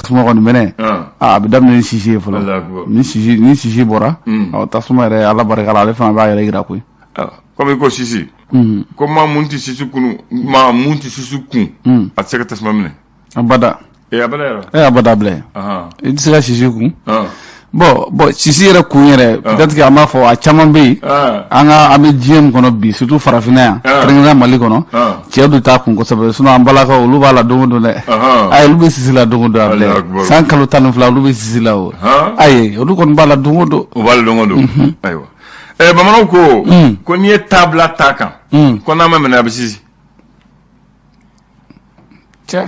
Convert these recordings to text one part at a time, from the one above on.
tasuma kɔni minɛ a bɛ daminɛ ni sisi ye fɔlɔ ni sisi bɔra tasuma yɛrɛ ala barika la ale fana b'a yɛrɛ yira koyi comme ko sisi ko maa mun tɛ sisi kun maa mun tɛ sisi kun a tɛ se ka tasuma minɛ abada abada yɛrɛ abada bilen i tɛ se ka sisi kun bon sisi yɛrɛ kun yɛrɛ peut-être que an b'a fɔ a caman bɛ yen an bɛ diɲɛ min kɔnɔ bi surtout farafinna yan kɛrɛnkɛrɛnnenya Mali kɔnɔ cɛ dɔ t'a kun kosɛbɛ sinon an balakaw olu b'a la don o don dɛ ayi olu bɛ sisi la don o don a filɛ san kalo 12 olu bɛ sisi la o ayi olu kɔni b'a la don o don o b'a la don o don ayiwa bamananw ko n'i ye taabila t'a kan ko n'a ma minɛ a bɛ sisi cɛ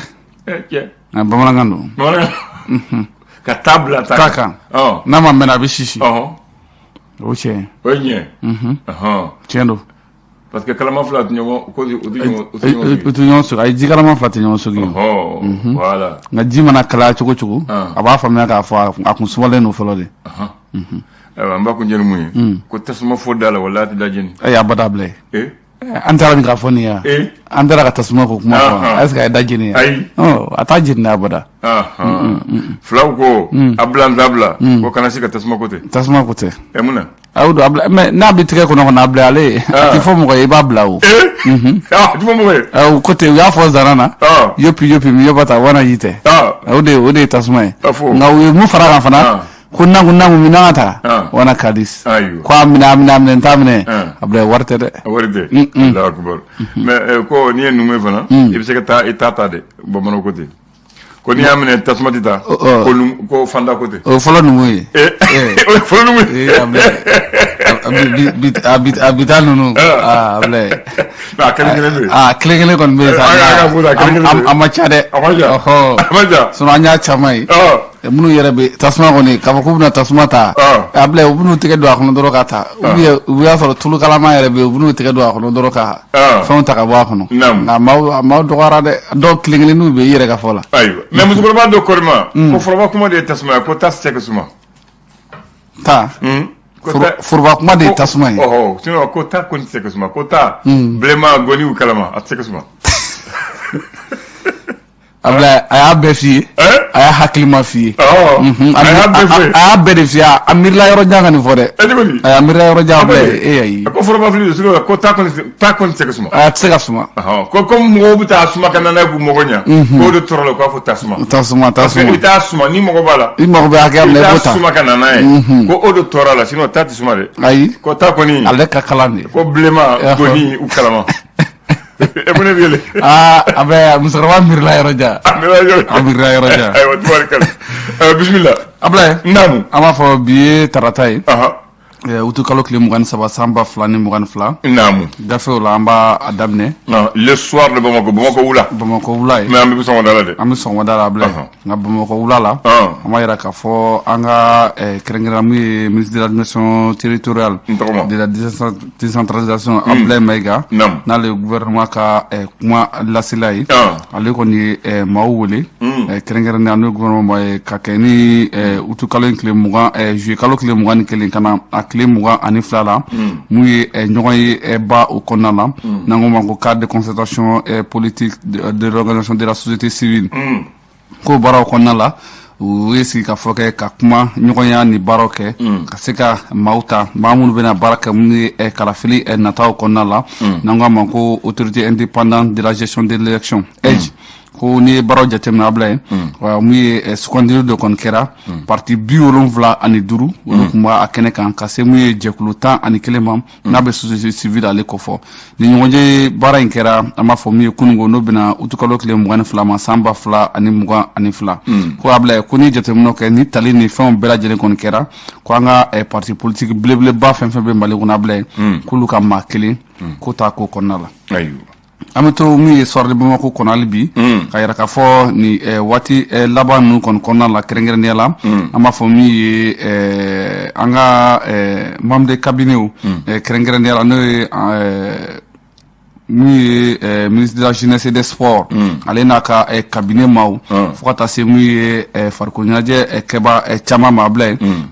bamanankan don ka taabila t'a kan n'a ma mɛn a bɛ sisi o cɛ o ye tiɲɛ tiɲɛ don parce que kalama fila tɛ ɲɔgɔn u tɛ ɲɔgɔn sogi a ye ji kalama fila tɛ ɲɔgɔn sogi voilà nka ji mana kalaya cogo cogo a b'a faamuya k'a fɔ a kun sumalen don fɔlɔ de ayiwa n b'a kun jɛni mun ye ko tasuma fo da la wala a tɛ da jɛni abada bilen an taara nin k'a fɔ nin ya an taara ka tasuma ko kuma fɔ est ce que a ye da jeni ya ayi a t'a jeni abada filaw ko a bila n dabila ko kana se ka tasuma ko tɛ mun na aw do mais n'a bɛ tigɛ kɔnɔ a bila ale a tɛ fɔ mɔgɔ ye i b'a bila o a tɛ fɔ mɔgɔ ye ko ten u y'a fɔ zana na yopi mi yɔbata wana yi tɛ o de ye tasuma ye nka u ye mun fara kan fana ko nangu min n'an ka taa wana kadis ko a minɛ n t'a minɛ a bila wari tɛ dɛ wari tɛ Allahu akbar mais ko n'i ye numu ye fana i bɛ se ka taa i ta ten bamananw ko ten ko n'i y'a minɛ tasuma tɛ taa ko fanda ko ten o fɔlɔ numu ye o ye fɔlɔ numu ye a bi taa ninnu a bila kelen kɔni bɛ yen sa a ma ca dɛ a ma ca sinon an y'a caman ye minnu yɛrɛ bɛ tasuma kɔni k'a fɔ k'u bɛna tasuma ta a bila u bɛn'u tɛgɛ don a kɔnɔ dɔrɔn ka taa u y'a sɔrɔ tulu kalama yɛrɛ bɛ yen u bɛn'u tɛgɛ don a kɔnɔ dɔrɔn ka fɛnw ta ka bɔ a kɔnɔ nka maaw dɔgɔyara dɛ dɔw kelen-kelenninw bɛ i yɛrɛ ka fɔ la ayiwa mais musokɔrɔba dɔ kɔrɔ ma ko foroba kuma de ye tasuma ye ko ta tɛ se ka suma foroba kuma de ye tasuma ye sinon ko ta kɔni tɛ se ka suma ko ta bilenman gɔniw kalama a tɛ se ka suma a y'a bɛɛ f'i ye a y'a hakilima f'i ye a y'a bɛɛ de f'i ye a miirila yɔrɔ jan ka nin fɔ dɛ a y'a miirila yɔrɔ jan filɛ ayi ko forobafili don sinon ko ta kɔni tɛ se ka suma a tɛ se ka suma ko comme mɔgɔw bɛ taa suma ka na n'a ye k'u mago ɲa k'o de tɔɔrɔ la k'a fɔ tasuma parce que i t'a suma ni mago b'a la i mago bɛ hakɛya min na i b'o ta i t'a suma ka na n'a ye ko o de tɔɔrɔ la sinon ta tɛ suma dɛ ayi ko ta kɔni ale ka kalan de ko bilenman gɔni u kalama mun ne bɛ yɛlɛ a bɛ musokɔrɔba miirila yɔrɔ jan a miirila yɔrɔ jan ayiwa tubarikala bisimila Ablaye naamu an b'a fɔ bi ye tarata ye utu kalo tile 23 san 2022 naamu gafew la an b'a daminɛ le soir de Bamako wula ye mais an bɛ sɔgɔmada la dɛ an bɛ sɔgɔmada la Ablaye nka Bamako wula la an b'a yira k'a fɔ an ka kɛrɛnkɛrɛn mun ye ministre de l'administration territoriale de la décentralisation Ablaye Mayiga n'ale ye gouvernement ka kuma lasela ye ale kɔni ye maaw wele kɛrɛnkɛrɛnnen an n'o gouvernement ye ka kɛ ni utu kalo tile 20 juillet kalo tile 21 ka na tile 22 la mun ye ɲɔgɔn ye ba o kɔnɔna la n'an ko ma ko cadre de concertation politique de l'organisation de la société civile ko baaraw kɔnɔna la u ye sigi ka fɔ kɛ ka kuma ɲɔgɔnya ni baaraw kɛ ka se ka maaw ta maa minnu bɛna baara kɛ mun ye kalafili nataw kɔnɔna la n'an ko ma ko autorité indépendante de la gestion de l'élection EDGE ko ni ye baaraw jateminɛ Ablaye mun ye sugandili dɔ kɔni kɛra parti 75 olu tun b'a kɛnɛ kan ka se mun ye jɛkulu 11 ma n'a bɛ société civile ale kɔfɔ ni ɲɔgɔnye baara in kɛra an b'a fɔ mun ye kunungo n'o bɛna utukalo tile 22 ma san 2022 ko Ablaye ko ni jateminɛw kɛ ni tali ni fɛnw bɛɛ lajɛlen kɔni kɛra ko an ka parti politique belebeleba fɛn fɛn bɛ Mali kɔnɔ Ablaye k'olu ka maa kelen ko ta ko kɔnɔna la an bɛ to min ye soir de Bamako kɔnɔ hali bi ka yira k'a fɔ ni waati laban ninnu kɔni kɔnɔna la kɛrɛnkɛrɛnnenya la an b'a fɔ min ye an ka membre de cabinet kɛrɛnkɛrɛnnenya la n'o ye mun ministre de la jeunesse et des sports ale n'a ka cabinet maaw fo ka taa se mun ye farikolo ɲɛnajɛ kɛba caman ma bila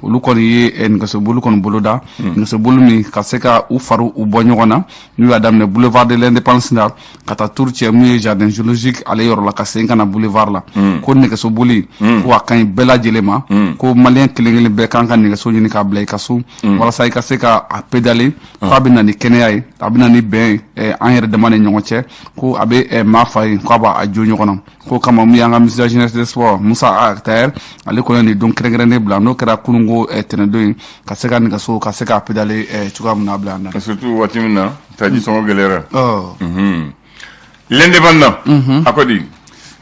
olu kɔni ye nɛgɛsobolu kɔni boloda nɛgɛsobolu min ka se ka u fari u bɔ ɲɔgɔn na n'u y'a daminɛ boulevard de l'indépendance la ka taa tour cɛ mun ye jardin zoologique ale yɔrɔ la ka segin ka na boulevard la ko nɛgɛsoboli ko a ka ɲi bɛɛ lajɛlen ma ko maliyɛn kelen kelen bɛɛ kan ka nɛgɛso ɲini k'a bila i ka so walasa i ka se ka a pédaler k'a bɛ na ni kɛnɛya ye a bɛ na ni bɛn an yɛrɛ dama ni ɲɔgɔn cɛ ko a bɛ maa fa ye k'a b'a jo ɲɔgɔn na ko kama mun y'an ka ministre de la jeunesse et des sports Musa Akhtar ale kɔni nin don kɛrɛnkɛrɛnnen bila n'o kɛra kununko tɛnɛndon ye ka se ka nɛgɛso ka se k'a pédaler cogoya min na a bila an na. surtout waati min na taji sɔngɔ gɛlɛyara. l'indépendant a ko di.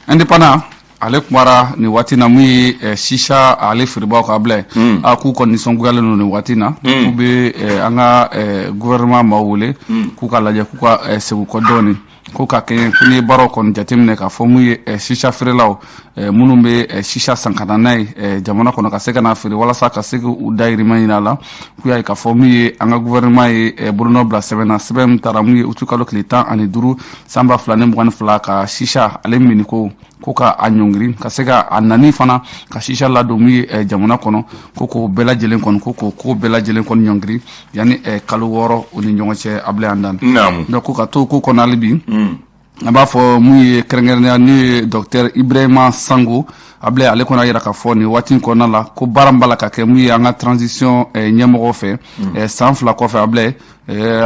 indépendant ale kumara nin waati na mun ye shisha ale feerebaw ka bila a k'u kɔni nisɔngoyalen don nin waati na k'u bɛ an ka gouvernement maaw wele k'u ka lajɛ k'u ka segin kɔ dɔɔni ko ka kɛ ko ni baaraw kɔni jateminɛ k'a fɔ mun ye shisha feerelaw minnu bɛ shisha san ka na n'a ye jamana kɔnɔ ka se ka n'a feere walasa ka se k'u dayirimɛ ɲini a la k'u y'a ye k'a fɔ mun ye an ka gouvernement ye bolonɔ bila sɛbɛn na sɛbɛn min taara mun ye utu kalo tile 15 san 2022 ka shisha ale mini ko ka a ɲɔngiri ka se ka a nani fana ka shisha ladon mun ye jamana kɔnɔ ko k'o bɛɛ lajɛlen kɔni ko bɛɛ lajɛlen kɔni ɲɔngiri yanni kalo 6 u ni ɲɔgɔn cɛ a bila yan dan donc ko ka to ko kɔnɔ hali bi an b'a fɔ mun ye kɛrɛnkɛrɛnnenya n'o ye docteur Ibrahima Sango a bila ale kɔni a yira k'a fɔ nin waati in kɔnɔna la ko baara min b'a la ka kɛ mun ye an ka transition ɲɛmɔgɔw fɛ san 2 kɔfɛ a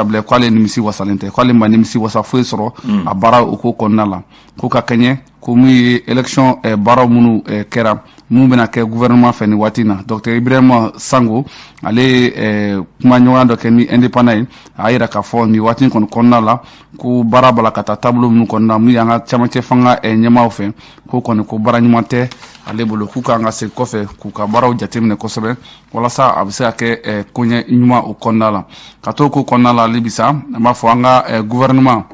bila k'ale nimisi wasalen tɛ k'ale ma nimisi wasa foyi sɔrɔ a baara o ko kɔnɔna la ko ka kɛɲɛ ko mun ye élection baaraw minnu kɛra mun bɛna kɛ gouvernement fɛ nin waati na docteur Ibrahima Sango ale kuma ɲɔgɔnya dɔ kɛ ni indépendant ye a yira k'a fɔ nin waati kɔni kɔnɔna la ko baara b'a la ka taa taabolo minnu kɔnɔna mun y'an ka camancɛ fanga ɲɛmaaw fɛ ko kɔni ko baara ɲuman tɛ ale bolo k'u kan ka segin kɔfɛ k'u ka baaraw jateminɛ kosɛbɛ walasa a bɛ se ka kɛ koɲɛ ɲuman o kɔnɔna la ka to ko kɔnɔna la hali bi sa an b'a fɔ an ka gouvernement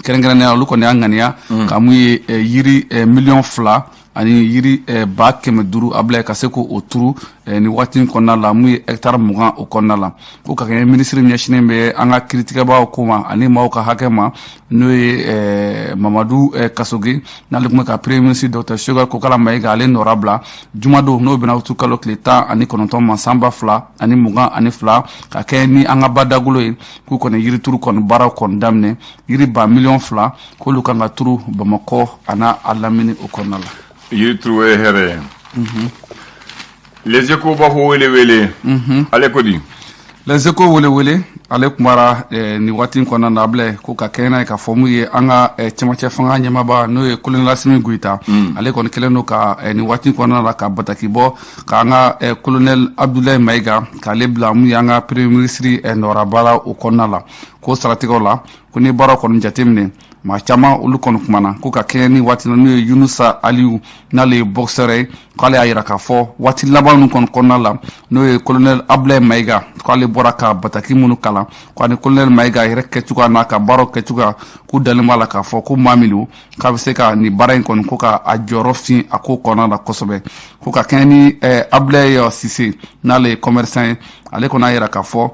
kɛrɛnkɛrɛnnenya olu kɔni y'a ŋaniya ka mun ye yiri 2,000,000 ani yiri 500,000 a bila ka se k'o turu ni waati in kɔnɔna la mun ye hectare 20 o kɔnɔna la ko ka kɛ ministre ɲɛsinnen bɛ an ka kiiritigɛbaaw ko ma ani maaw ka hakɛ ma n'o ye Mamadu Kasoge n'ale tun bɛ ka premier ministre docteur Choguel Kokala Mayiga ale nɔra bila jumadon n'o bɛna utu kalo tile 19 ma san 2022 ka kɛ ni an ka badagolo ye k'u kɔni yiri turu kɔni baaraw kɔni daminɛ yiri 2,000,000 k'olu kan ka turu Bamakɔ a n'a a lamini o kɔnɔna la. yiri turu ye hɛrɛ ye. les échos b'a fɔ wele ale ko di. les échos wele ale kumara ni waati in kɔnɔna na a bila ko ka kɛɲɛ n'a ye k'a fɔ mun ye an ka cɛmancɛ fanga ɲɛmaaba n'o ye colonel Asimi Goïta ale kɔni kɛlen don ka ni waati in kɔnɔna la ka bataki bɔ k'an ka colonel Abdoulaye Mayiga k'ale bila mun ye an ka premier ministre nɔra baara o kɔnɔna la ko saratigɛw la ko ni baaraw kɔni jateminɛ maa caman olu kɔni kumana ko ka kɛɲɛ ni waati na n'o ye Yunusa Aliyu n'ale ye boxeur ye k'ale y'a yira k'a fɔ waati laban ninnu kɔni kɔnɔna la n'o ye colonel Abdoulaye Mayiga k'ale bɔra ka bataki minnu kalan k'ani colonel Mayiga yɛrɛ kɛcogoya n'a ka baaraw kɛcogoya k'u dalen b'a la k'a fɔ ko maa min don k'a bɛ se ka nin baara in kɔni ko ka a jɔyɔrɔ fin a ko kɔnɔna la kosɛbɛ ko ka kɛɲɛ ni Abdoulaye Cissé n'ale ye commerçant ye ale kɔni a yira k'a fɔ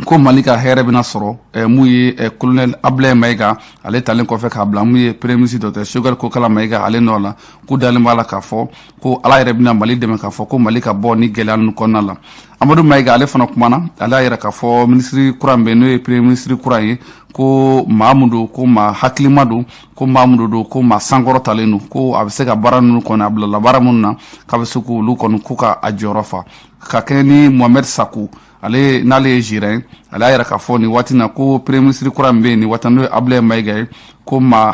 ko Mali ka hɛrɛ bɛna sɔrɔ mun ye colonel Abdoulaye Mayiga ale talen kɔfɛ k'a bila mun ye premier ministre docteur Choguel Kokala Mayiga ale nɔ la k'u dalen b'a la k'a fɔ ko Ala yɛrɛ bɛna Mali dɛmɛ k'a fɔ ko Mali ka bɔ ni gɛlɛya ninnu kɔnɔna la. Amadou Mayiga ale fana kumana ale y'a yira k'a fɔ ministre kura min bɛ n'o ye premier ministre kura ye ko maa mun don ko maa hakilima don ko maa mun don ko maa sankɔrɔtalen don ko a bɛ se ka baara ninnu kɔni a bilala baara minnu na k'a bɛ se k'olu kɔni ko ka a jɔyɔrɔ fa ka kɛɲɛ ni Mohamed Sakou ale n'ale ye gérant ale y'a yira k'a fɔ nin waati na ko premier ministre kura min bɛ yen nin waati n'o ye Abdoulaye Mayiga ye ko maa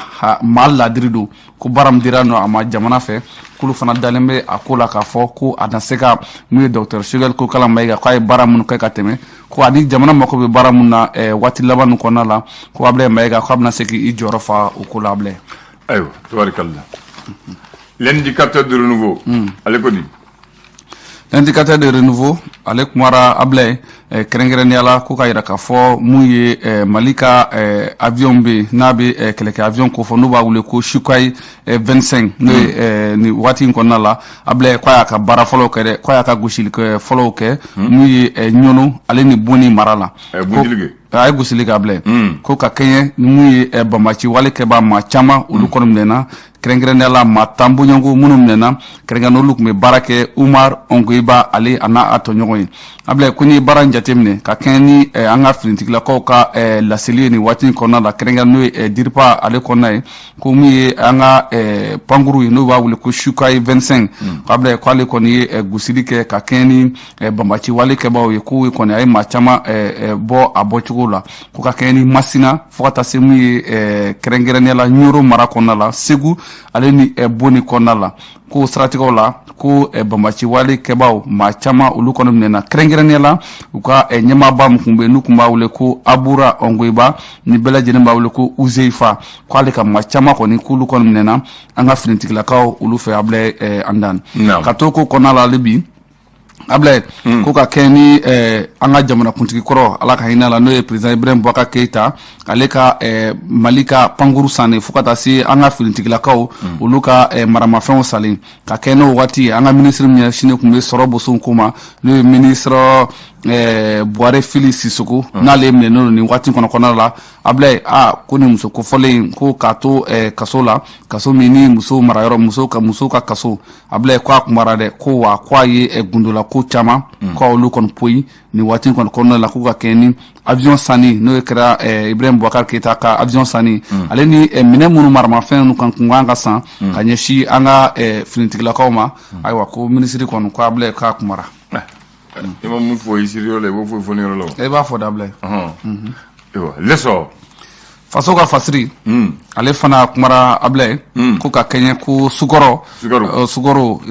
ladiri don ko baara min dira nɔ a ma jamana fɛ k'olu fana dalen bɛ a ko la k'a fɔ ko a na se ka mun ye docteur Choguel Kokala Mayiga k'a ye baara minnu kɛ ka tɛmɛ ko ani jamana mako bɛ baara minnu na waati laban ninnu kɔnɔna la ko Abdoulaye Mayiga k'a bɛna se k'i jɔyɔrɔ fa o ko la Abdoulaye. ayiwa tabarikalla. l'indicateur de renouveau ale ko di. L'indicateur de renouveau ale kumara Ablaye kɛrɛnkɛrɛnnenya la ko ka yira k'a fɔ mun ye Mali ka avion be n'a be kɛlɛkɛ avion ko fɔ n'u b'a wele ko Sukhoi 25 n'o ye ni waati in kɔnɔna la Ablaye ko a y'a ka baara fɔlɔw kɛ dɛ ko a y'a ka gosili fɔlɔw kɛ mun ye Ɲɔnɔ ale ni Boni mara la a ye gosili kɛ Ablaye ko ka kɛɲɛ ni mun ye banbaci wale kɛba maa caman olu kɔni minɛna kɛrɛnkɛrɛnnenya la maa tan bɔɲɔgɔnko minnu minɛna kɛrɛnkɛrɛnnen olu tun bɛ baara kɛ Umar Ongoiba ale a n'a a tɔɲɔgɔn ye Ablaye ko ni baara in jateminɛ ka kɛɲɛ ni an ka finitigilakaw ka laseli ye ni waati in kɔnɔna la kɛrɛnkɛrɛnnen n'o ye DIRPA ale kɔnɔna ye ko min ye an ka pankuru ye n'o b'a wele ko Sukhoi 25 Ablaye ko ale kɔni ye gosili kɛ ka kɛɲɛ ni banbaci wale kɛbaaw ye k'u kɔni a ye maa caman bɔ a bɔcogo la ko ka kɛɲɛ ni Masina fo ka taa se mun ye kɛrɛnkɛrɛnnenya la Ɲoro mara kɔnɔna la Segu ale ni Boni kɔnɔna la ko siratigɛw la ko banbaci wale kɛbaaw maa caman olu kɔni minɛna kɛrɛnkɛrɛnnenya la u ka ɲɛmaaba mun kun bɛ n'u kun b'a wele ko Abura Ongoiba ni bɛɛ lajɛlen b'a wele ko Uzeifa k'ale ka maa caman kɔni k'olu kɔni minɛna an ka finitigilakaw olu fɛ Ablaye Andani ka to ko kɔnɔna la ale bi Ablaye ko ka kɛ ni an ka jamanakuntigi kɔrɔ ala ka hinɛ la n'o ye président Ibrahim Boubacar Keita ale ka Mali ka pankuru sanni fo ka taa se an ka finitigilakaw olu ka maramafɛnw salen ka kɛ n'o waati an ka ministre min ɲɛsinnen tun bɛ sɔrɔ boson ko ma n'o ye ministre Buhari Fili Sisoko n'ale minɛnen don nin waati kɔnɔna la Ablaye ko ni muso kofɔlen ko k'a to kaso la kaso min ni muso marayɔrɔ muso ka kaso Ablaye ko a kumara dɛ ko wa ko a ye gundola ko caman ko olu kɔni poyi ni waati kɔni kɔnɔna la ko ka kɛ ni avion sanni n'o ye kɛra Ibrahim Boubacar Keita ka avion sanni ale ni minɛ minnu maramafɛn kan kun ka san ka ɲɛsin an ka finitigilakaw ma ayiwa ko ministre kɔni ko Ablaye k'a kumara I ma mun fɔ isiri yɔrɔ la i b'o fɔ fɔli yɔrɔ la i b'a fɔ Ablaye lesɔ faso ka fasiri ale fana kumara Ablaye ko ka kɛɲɛ ko sukɔrɔ i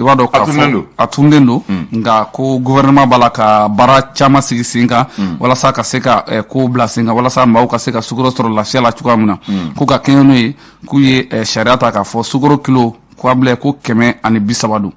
b'a dɔn k'a fɔ a tunden don nka ko gouvernement b'a la ka baara caman sigi sen kan walasa ka se ka ko bila sen kan walasa maaw ka se ka sukɔrɔ sɔrɔ lafiya la cogoya min na ko ka kɛɲɛ n'o ye k'u ye sariya ta k'a fɔ sukɔrɔ kilo ko Ablaye ko 130 don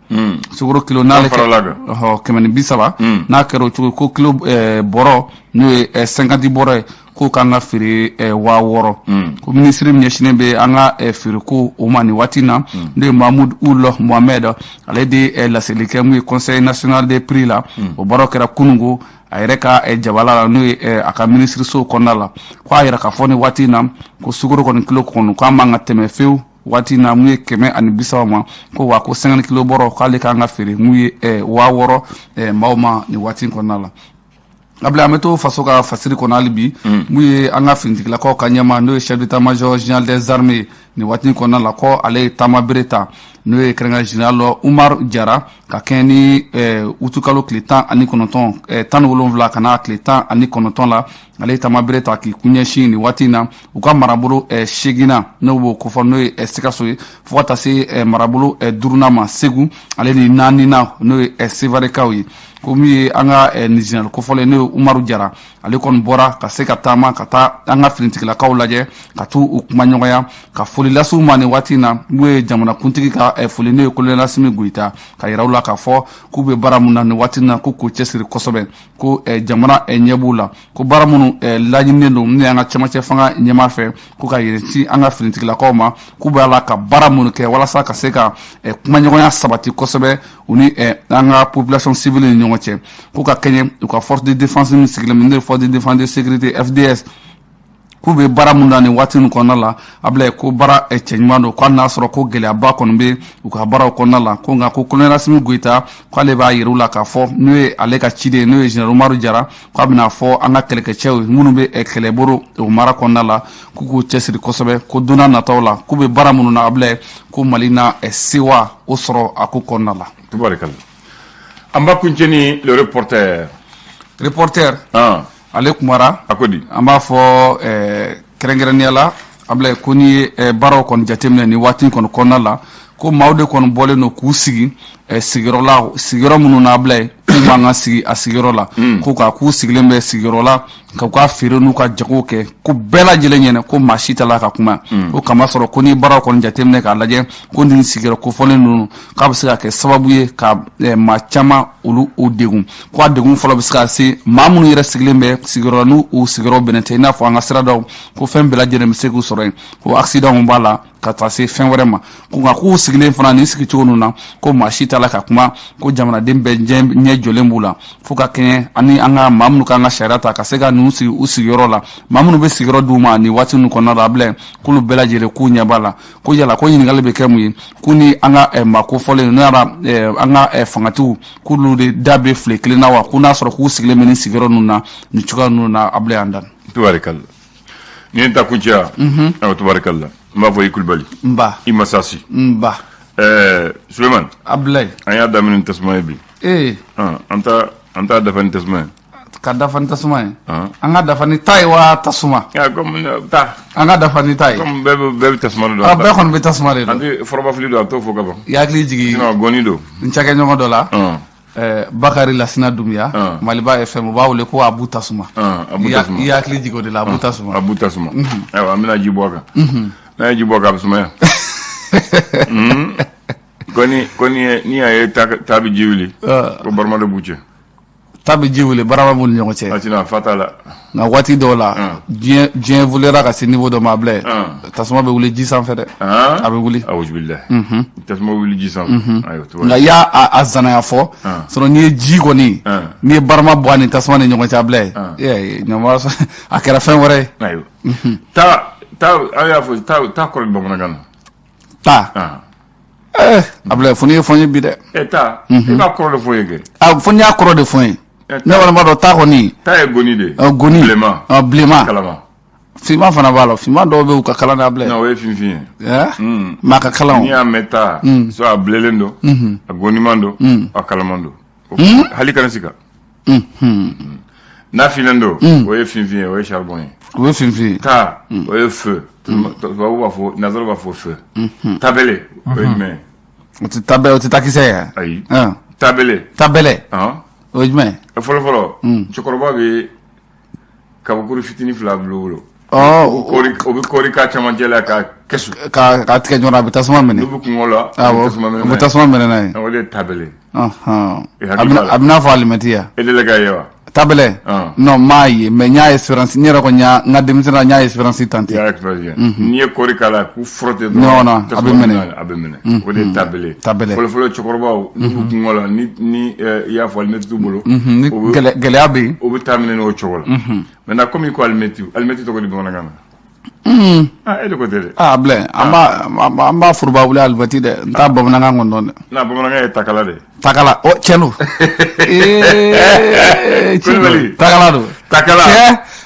sukoro kilo n'ale kɛ 130 n'a kɛra o cogo ko kilo bɔrɔ n'o ye 50 bɔrɔ ye ko k'an ka feere 6000 ko ministre min ɲɛsinnen bɛ an ka feere ko o ma nin waati na n'o ye Mahmoud Ould Mohamed ale de laseli kɛ mun ye conseil national des prix la o baaraw kɛra kunungo a yɛrɛ ka jabala la n'o ye a ka ministre so kɔnɔna la ko a yɛrɛ ka fɔ ni waati na ko sukoro kɔni kilo kɔnɔ k'a man ka tɛmɛ fewu waati na mun ye 130 ma ko wa ko 50 kilo bɔrɔ k'ale k'an ka feere mun ye 6000 maaw ma ni waati kɔnɔna la Ablaye an bɛ to faso ka fasiri kɔnɔ hali bi mun ye an ka finitigilakaw ka ɲɛma n'o ye chef d'état-major général des armées ni waati kɔnɔna la ko ale ye taama bere ta n'o ye kɛrɛnkɛrɛn général Umar Jara ka kɛɲɛ ni utukalo tile 19 17 ka na tile 19 la ale ye taama bere ta k'i kun ɲɛsin ni waati na u ka marabolo 8nan n'o b'o kofɔ n'o ye Sikaso ye fo ka taa se marabolo 5nan ma Segu ale ni 4nan n'o ye Sevarekaw ye ko min ye an ka général kofɔlen n'o ye Umaru Jara ale kɔni bɔra ka se ka taama ka taa an ka finitigilakaw lajɛ ka t'u kuma ɲɔgɔnya ka foli lasiw ma ni waati na n'o ye jamanakuntigi ka foli n'o ye Kolonɛli Asimi Goyita ka yira u la k'a fɔ k'u bɛ baara mun na ni waati na ko k'u cɛsiri kosɛbɛ ko jamana ɲɛ b'u la ko baara minnu laɲininen don n'o ye an ka cɛmancɛ fanga ɲɛmaa fɛ ko ka yɛrɛci an ka finitigilakaw ma k'u b'a la ka baara minnu kɛ walasa ka se ka kuma ɲɔgɔnya sabati kosɛbɛ u ni an ka population civile ni ɲɔgɔn cɛ ko ka kɛɲɛ u ka force de défense min sigilen bɛ n'o ye force de défense de sécurité FDS k'u bɛ baara mun na ni waati nin kɔnɔna la Ablaye ko baara cɛɲuman don ko hali n'a sɔrɔ ko gɛlɛyaba kɔni bɛ u ka baaraw kɔnɔna la ko nka ko Kolonɛli Asimi Goyita k'ale b'a yira u la k'a fɔ n'o ye ale ka ciden n'o ye général Umaru Jara k'a bɛna fɔ an ka kɛlɛkɛcɛw minnu bɛ kɛlɛbolo o mara kɔnɔna la k'u k'u cɛsiri kosɛbɛ ko don n'a nataw la k'u bɛ baara minnu na Ablaye ko Mali na sewa o sɔrɔ a ko kɔnɔna la. Tubarikala. An b'a kuncɛ ni le reporter. ale kumara a ko di an b'a fɔ kɛrɛnkɛrɛnnenya la Ablaye ko ni baaraw kɔni jateminɛ ni waati kɔni kɔnɔna la ko maaw de kɔni bɔlen don k'u sigi sigiyɔrɔ la sigiyɔrɔ minnu na Ablaye k'u man ka sigi a sigiyɔrɔ la k'u sigilen bɛ sigiyɔrɔ la ka ka feere n'u ka jagow kɛ ko bɛɛ lajɛlen ɲɛna ko maa si t'a la ka kuma o kama sɔrɔ ko ni baaraw kɔni jateminɛ k'a lajɛ ko nin sigiyɔrɔ kofɔlen ninnu k'a bɛ se ka kɛ sababu ye ka maa caman olu degun ko a degun fɔlɔ bɛ se ka se maa minnu yɛrɛ sigilen bɛ sigiyɔrɔ n'u sigiyɔrɔ bɛnnen tɛ i n'a fɔ an ka siradaw ko fɛn bɛɛ lajɛlen bɛ se k'u sɔrɔ yen ko accident b'a la ka taa se fɛn wɛrɛ ma ko nka k'u sigilen fana nin sigicogo ninnu na ko maa si t'a la ka kuma ko jamanaden bɛɛ ɲɛ jɔlen b'u la fo ka kɛɲɛ ani an ka maa minnu k'an ka sariya ta ka se ka ninnu sigi u sigiyɔrɔ la maa minnu bɛ sigiyɔrɔ d'u ma nin waati ninnu kɔnɔna la Ablaye k'olu bɛɛ lajɛlen k'u ɲɛ b'a la ko yala ko ɲininkali bɛ kɛ mun ye k'u ni an ka maa kofɔlen n'o yɛrɛ an ka fangatigiw k'olu de da bɛ file kelen na wa ko n'a sɔrɔ k'u sigilen bɛ nin sigiyɔrɔ ninnu na nin cogoya ninnu na Ablaye an dan. Tubarikala ni n ta kunciya awɔ tubarikala n b'a fɔ i Kulibali nba i Masasi nba Suleiman Ablaye an y'a daminɛ ni tasuma ye bi an t'a dafa ni tasuma ye ka dafa ni tasuma ye an ka dafa ni ta ye wa tasuma ta an ka dafa ni ta ye comme bɛɛ bɛ tasuma de don bɛɛ kɔni bɛ tasuma de don an tɛ forobafili don a t'o fɔ ka ban i hakili jigi gɔni don n cakɛɲɔgɔn dɔ la Bakari Lasina Dumbuya Maliba FM u b'a wele ko Abu Tasuma i hakili jigi o de la Abu Tasuma ayiwa an bɛna ji bɔ a kan n'a ye ji bɔ a kan a bɛ sumaya ko ni y'a ye ta bɛ ji wuli ko barama de b'u cɛ ta bɛ ji wuli barama b'u ni ɲɔgɔn cɛ a tɛna fa t'a la nka waati dɔw la diɲɛ wulira ka se niveau dɔ ma Ablaye tasuma bɛ wuli ji sanfɛ dɛ a bɛ wuli awuzubilayi tasuma wuli ji sanfɛ nka i y'a zanaya fɔ sinon n'i ye ji kɔni n'i ye barama bɔ a ni tasuma ni ɲɔgɔn cɛ Ablaye a kɛra fɛn wɛrɛ ye ayiwa an y'a fɔ ta kɔrɔ ni bamanankan na ta Ablaye fo n'i ye fɔ n ye bi dɛ ta i b'a kɔrɔ de fɔ n ye kɛ fo n'i y'a kɔrɔ de fɔ n ye ne kɔni b'a dɔn ta kɔni ta ye goni de goni bilenman kalama finman fana b'a la finman dɔw bɛ u ka kalan na Ablaye o ye finfin ye mais a ka kalan n'i y'a mɛn ta soit a bilelen don a goniman don a kalaman don hali kana sika n'a finnen don o ye finfin ye o ye charbon ye o ye finfin ye ta o ye feu tubabu b'a fɔ nazaraw b'a fɔ feu tabele o ye jumɛn ye o tɛ takisɛ ye ayi tabele o ye jumɛn fɔlɔfɔlɔ cɛkɔrɔba bɛ kabakuru fitinin fila bila u bolo o bɛ kɔɔri k'a camancɛ la ka kɛsu k'a tigɛ ɲɔgɔn na a bɛ tasuma minɛ n'u bɛ kungo la a bɛ tasuma minɛ n'a ye o de ye tabele a bɛ n'a fɔ alimɛti ya e de la k'a ye wa tabele non m'a ye mais n y'a espérance n yɛrɛ kɔni n ka denmisɛnninya n y'a espérance tante n'i ye kɔɔri k'a la k'u frotter dɔrɔn a bɛ minɛ o de ye tabele fɔlɔfɔlɔ cɛkɔrɔbaw n'u bɛ kungo la ni i y'a fɔ alimɛti t'u bolo gɛlɛya bɛ yen o bɛ taa minɛ n'o cogo la maintenant comme i ko alimɛti tɔgɔ di bamanankan na e de ko tɛ dɛ Ablaye an b'a foroba wele alimɛti dɛ n t'a bamanankan kɔni dɔn dɛ n'a bamanankan ye takala de takala tiɲɛ don takala don takala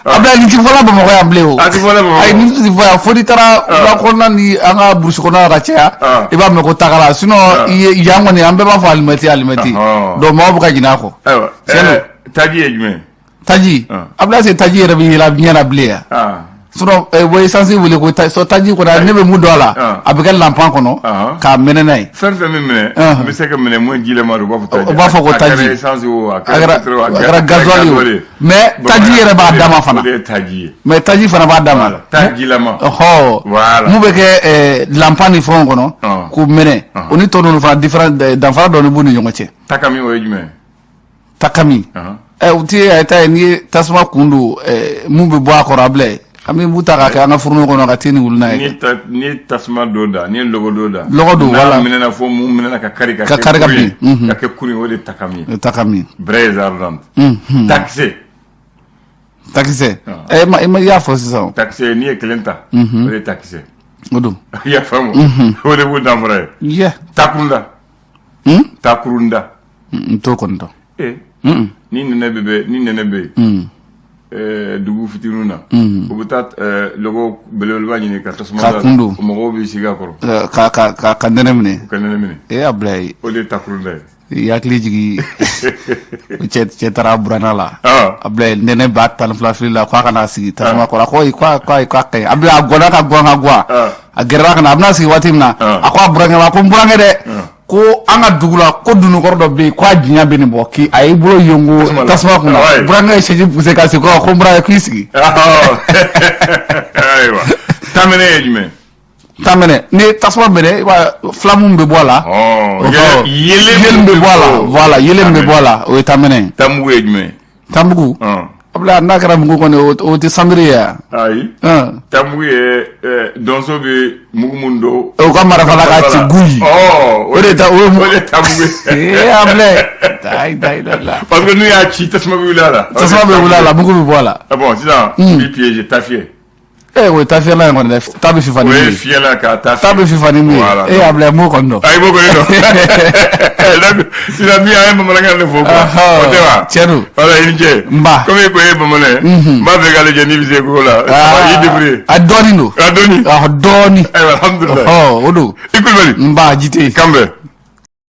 Ablaye nin ti fɔla Bamakɔ yan bilen o a ti fɔla Bamakɔ ayi nin ti fɔ yan fo n'i taara wula kɔnɔna ni an ka burusi kɔnɔna ka caya i b'a mɛn ko takala sinon yan kɔni an bɛɛ b'a fɔ alimɛti donc maaw bɛ ka ɲinɛ a kɔ ayiwa taji ye jumɛn taji Ablaye se taji yɛrɛ bɛ yɛlɛ ɲɛ na bilen yan sinon o ye essence wele ko taji kɔni ne bɛ mun dɔn a la a bɛ kɛ lanpan kɔnɔ k'a mɛnɛ n'a ye fɛn fɛn min minɛ a bɛ se ka minɛ mun jilama don u b'a fɔ ko taji a kɛra gasoil ye mais taji yɛrɛ b'a dama fana mais taji fana b'a dama tajilama mun bɛ kɛ lanpan ni fɛnw kɔnɔ k'u mɛnɛ o ni tɔ ninnu fana danfara dɔɔni b'u ni ɲɔgɔn cɛ takami o ye jumɛn takami u ti a ta ye n'i ye tasuma kun don mun bɛ bɔ a kɔrɔ Ablaye an bɛ bu ta k'a kɛ an ka furunɔ kɔnɔ ka taa ni wulu n'a ye ni ye tasuma don da ni ye lɔgɔ don da lɔgɔ don wala minɛna fo mun minɛna ka kari ka bin ka kɛ kuru o de takami takami braise ardente takisɛ i y'a fɔ sisan takisɛ n'i ye kelen ta o de ye takisɛ o don i y'a faamu o de b'o danfara ye takurunda takurunda n t'o kɔni dɔn ni nɛnɛ bɛ yen dugu fitininw na u bɛ taa lɔgɔ belebeleba ɲini ka tasuma da mɔgɔw bɛ sigi a kɔrɔ ka nɛnɛ minɛ Ablaye o de ye takurunda ye i hakili jigi cɛ taara buranna la Ablaye nɛnɛ b'a tan ni fila fili la k'a kana sigi tasuma kɔrɔ a ko k'a ka ɲi Ablaye a gɔnna ka gɔn a gɛrɛla ka na a bɛna sigi waati min na a ko a burankɛ ma ko n burankɛ dɛ ko an ka dugu la ko dunukɔrɔ dɔ bɛ yen ko a diɲɛ bɛ nin bɔ k'i a y'i bolo yongo tasuma kunna burankɛ ye sɛji poussé ka se ko burankɛ k'i sigi. ayiwa tamɛnɛ ye jumɛn. tamɛnɛ ni tasuma minɛ i b'a flamme bɛ bɔ a la. yelen bɛ bɔ a la voilà yelen bɛ bɔ a la o ye tamɛnɛ. tanbugu ye jumɛn. tanbugu. abila n'a kɛra mugu kɔni o tɛ sanbiri ye yan. ayi. tanbugu ye donso bɛ mugu mun don. o ka marifala ka ci guyi. o de ta o ye tanbugu ye. abilɛ. dayi la. parce que n'u y'a ci tasuma bɛ wuli a la. tasuma bɛ wuli a la mugu bɛ bɔ a la. bon sisan i b'i piéger tafiɲɛ. o ye tafiyɛla ye kɔni dɛ ta bɛ fifa ni min ye. o ye fiyɛla ka taa. ta bɛ fifa ni min ye. abilɛ m'o kɔni dɔn. ayi m'o kɔni dɔn. sisan min an ye bamanankan de fɔ quoi. o tɛ wa. tiɲɛ don. voilà i ni ce. nba. comme i ko e ye bamanan ye. n b'a fɛ k'ale jɛ n'i bɛ se ko la. i débrouiller. a dɔɔnin don. a dɔɔnin. dɔɔnin. ayiwa alhamdulilayi. o don. i Kulibali. nba jite. Kanbɛ.